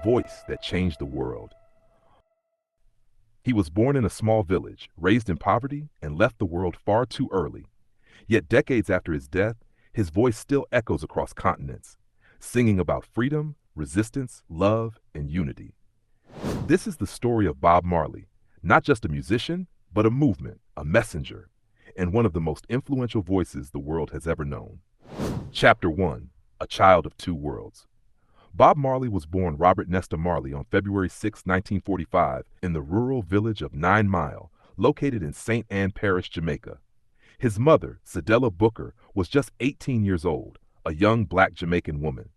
voice that changed the world. He was born in a small village, raised in poverty, and left the world far too early. Yet decades after his death, his voice still echoes across continents, singing about freedom, resistance, love, and unity. This is the story of Bob Marley, not just a musician, but a movement, a messenger, and one of the most influential voices the world has ever known. Chapter 1: A Child of Two Worlds. Bob Marley was born Robert Nesta Marley on February 6, 1945, in the rural village of 9 Mile, located in St. Ann Parish, Jamaica. His mother, Cedella Booker, was just 18 years old, a young black Jamaican woman.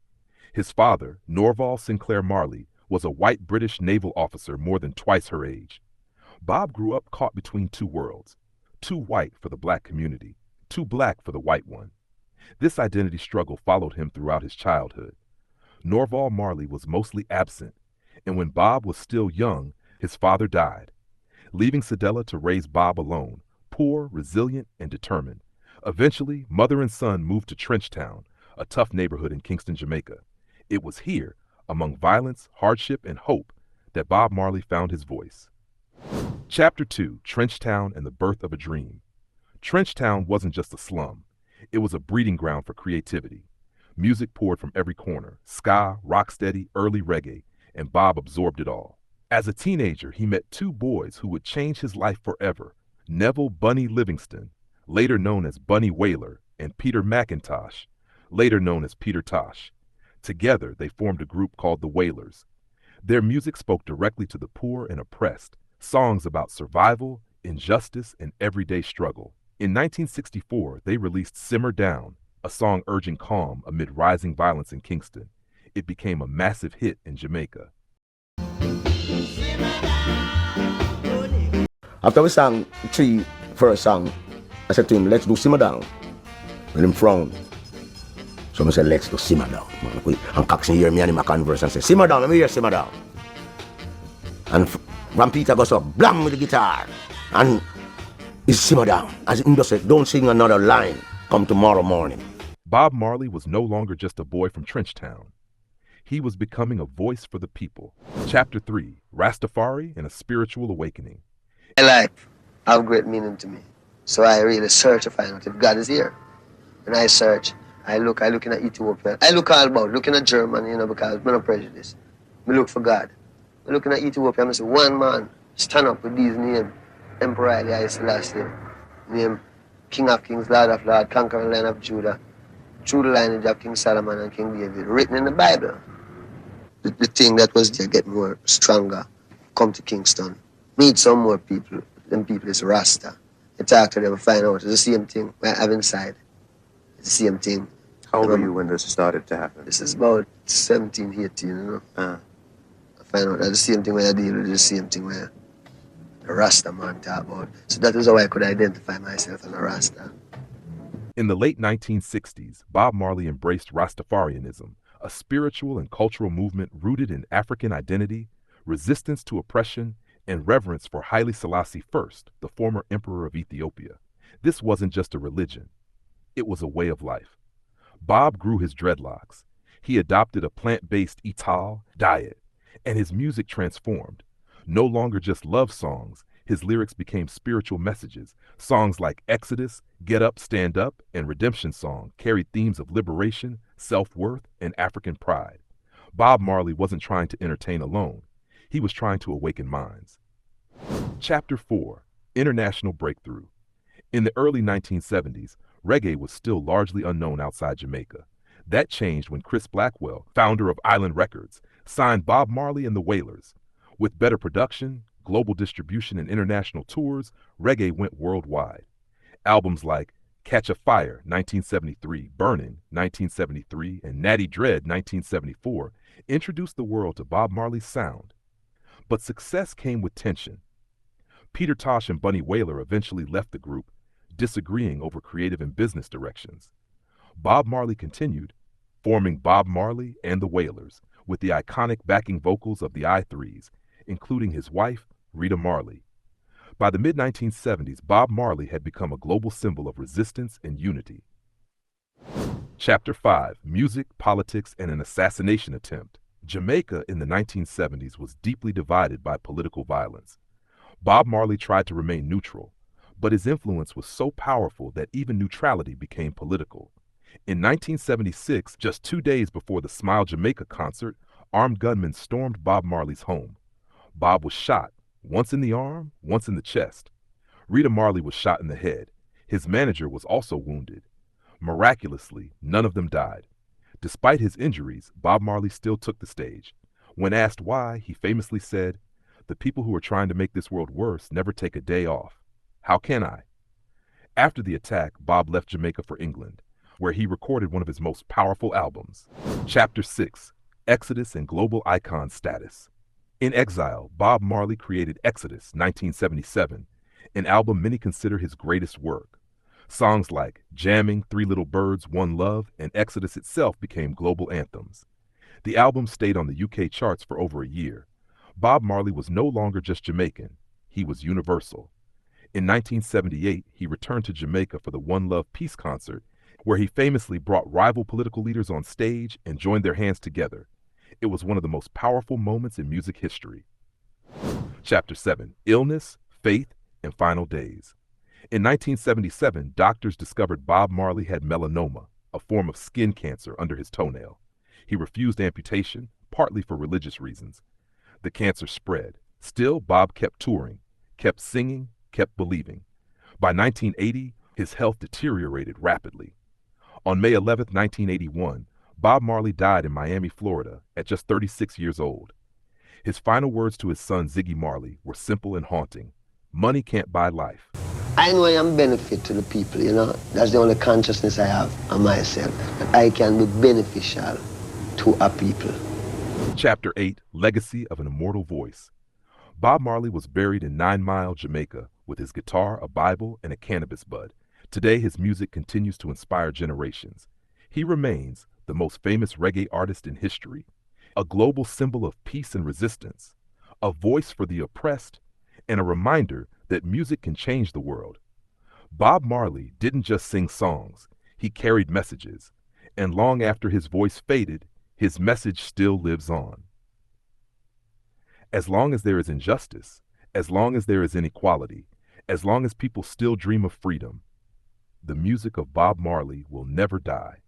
His father, Norval Sinclair Marley, was a white British naval officer more than twice her age. Bob grew up caught between two worlds, too white for the black community, too black for the white one. This identity struggle followed him throughout his childhood. Norval Marley was mostly absent, and when Bob was still young, his father died, leaving Cedella to raise Bob alone, poor, resilient, and determined. Eventually, mother and son moved to Trenchtown, a tough neighborhood in Kingston, Jamaica. It was here, among violence, hardship, and hope, that Bob Marley found his voice. Chapter 2: Trenchtown and the Birth of a Dream. Trenchtown wasn't just a slum. It was a breeding ground for creativity. Music poured from every corner, ska, rocksteady, early reggae, and Bob absorbed it all. As a teenager, he met two boys who would change his life forever: Neville "Bunny" Livingston, later known as Bunny Wailer, and Peter McIntosh, later known as Peter Tosh. Together, they formed a group called the Wailers. Their music spoke directly to the poor and oppressed, songs about survival, injustice, and everyday struggle. In 1964, they released Simmer Down, a song urging calm amid rising violence in Kingston. It became a massive hit in Jamaica. After we sang the first song, I said to him, let's do Simmer Down. When him frowned. So I said, let's do Simmer Down. And Coxon hear me and him a converse and say, Simmer Down, let me hear Simmer Down. And Van Peter goes up, blam with the guitar. And it's Simmer Down. As him just said, don't sing another line, come tomorrow morning. Bob Marley was no longer just a boy from Trenchtown. He was becoming a voice for the people. Chapter 3: Rastafari and a Spiritual Awakening. My life have great meaning to me. So I really search to find out if God is here. When I search, I looking at Ethiopia. I look all about, looking at Germany, because I'm not prejudiced. I look for God. I looking at Ethiopia, I say, one man stand up with these names: Emperor Haile Selassie, name King of Kings, Lord of Lords, conquering Lion of Judah, through the lineage of King Solomon and King David, written in the Bible. The thing that was there get more stronger. Come to Kingston, meet some more people. Them people is Rasta. You talk to them and find out it's the same thing I have inside. It's the same thing. How old were you when this started to happen? This is about 17, 18, I find out that the same thing where I deal with, the same thing where the Rasta man talk about. So that is how I could identify myself as a Rasta. In the late 1960s, Bob Marley embraced Rastafarianism, a spiritual and cultural movement rooted in African identity, resistance to oppression, and reverence for Haile Selassie I, the former emperor of Ethiopia. This wasn't just a religion. It was a way of life. Bob grew his dreadlocks. He adopted a plant-based Ital diet, and his music transformed. No longer just love songs, his lyrics became spiritual messages. Songs like Exodus, Get Up, Stand Up, and Redemption Song carried themes of liberation, self-worth, and African pride. Bob Marley wasn't trying to entertain alone. He was trying to awaken minds. Chapter 4: International Breakthrough. In the early 1970s, reggae was still largely unknown outside Jamaica. That changed when Chris Blackwell, founder of Island Records, signed Bob Marley and the Wailers. With better production, global distribution, and international tours, reggae went worldwide. Albums like Catch a Fire, 1973, Burnin', 1973, and Natty Dread, 1974, introduced the world to Bob Marley's sound. But success came with tension. Peter Tosh and Bunny Wailer eventually left the group, disagreeing over creative and business directions. Bob Marley continued, forming Bob Marley and the Wailers, with the iconic backing vocals of the I-Threes, including his wife, Rita Marley. By the mid-1970s, Bob Marley had become a global symbol of resistance and unity. Chapter 5: Music, Politics, and an Assassination Attempt. Jamaica in the 1970s was deeply divided by political violence. Bob Marley tried to remain neutral, but his influence was so powerful that even neutrality became political. In 1976, just 2 days before the Smile Jamaica concert, armed gunmen stormed Bob Marley's home. Bob was shot, once in the arm, once in the chest. Rita Marley was shot in the head. His manager was also wounded. Miraculously, none of them died. Despite his injuries, Bob Marley still took the stage. When asked why, he famously said, "The people who are trying to make this world worse never take a day off. How can I?" After the attack, Bob left Jamaica for England, where he recorded one of his most powerful albums. Chapter 6: Exodus and Global Icon Status. In exile, Bob Marley created Exodus 1977, an album many consider his greatest work. Songs like Jamming, Three Little Birds, One Love, and Exodus itself became global anthems. The album stayed on the UK charts for over a year. Bob Marley was no longer just Jamaican, he was universal. In 1978, he returned to Jamaica for the One Love Peace concert, where he famously brought rival political leaders on stage and joined their hands together. It was one of the most powerful moments in music history. Chapter 7: Illness, Faith, and Final Days. In 1977, doctors discovered Bob Marley had melanoma, a form of skin cancer under his toenail. He refused amputation, partly for religious reasons. The cancer spread. Still, Bob kept touring, kept singing, kept believing. By 1980, his health deteriorated rapidly. On May 11, 1981, Bob Marley died in Miami, Florida, at just 36 years old. His final words to his son Ziggy Marley were simple and haunting: "Money can't buy life." I know I am benefit to the people, you know. That's the only consciousness I have on myself, that I can be beneficial to our people. Chapter 8: Legacy of an Immortal Voice. Bob Marley was buried in 9 Mile, Jamaica, with his guitar, a Bible, and a cannabis bud. Today, his music continues to inspire generations. He remains the most famous reggae artist in history, a global symbol of peace and resistance, a voice for the oppressed, and a reminder that music can change the world. Bob Marley didn't just sing songs, he carried messages, and long after his voice faded, his message still lives on. As long as there is injustice, as long as there is inequality, as long as people still dream of freedom, the music of Bob Marley will never die.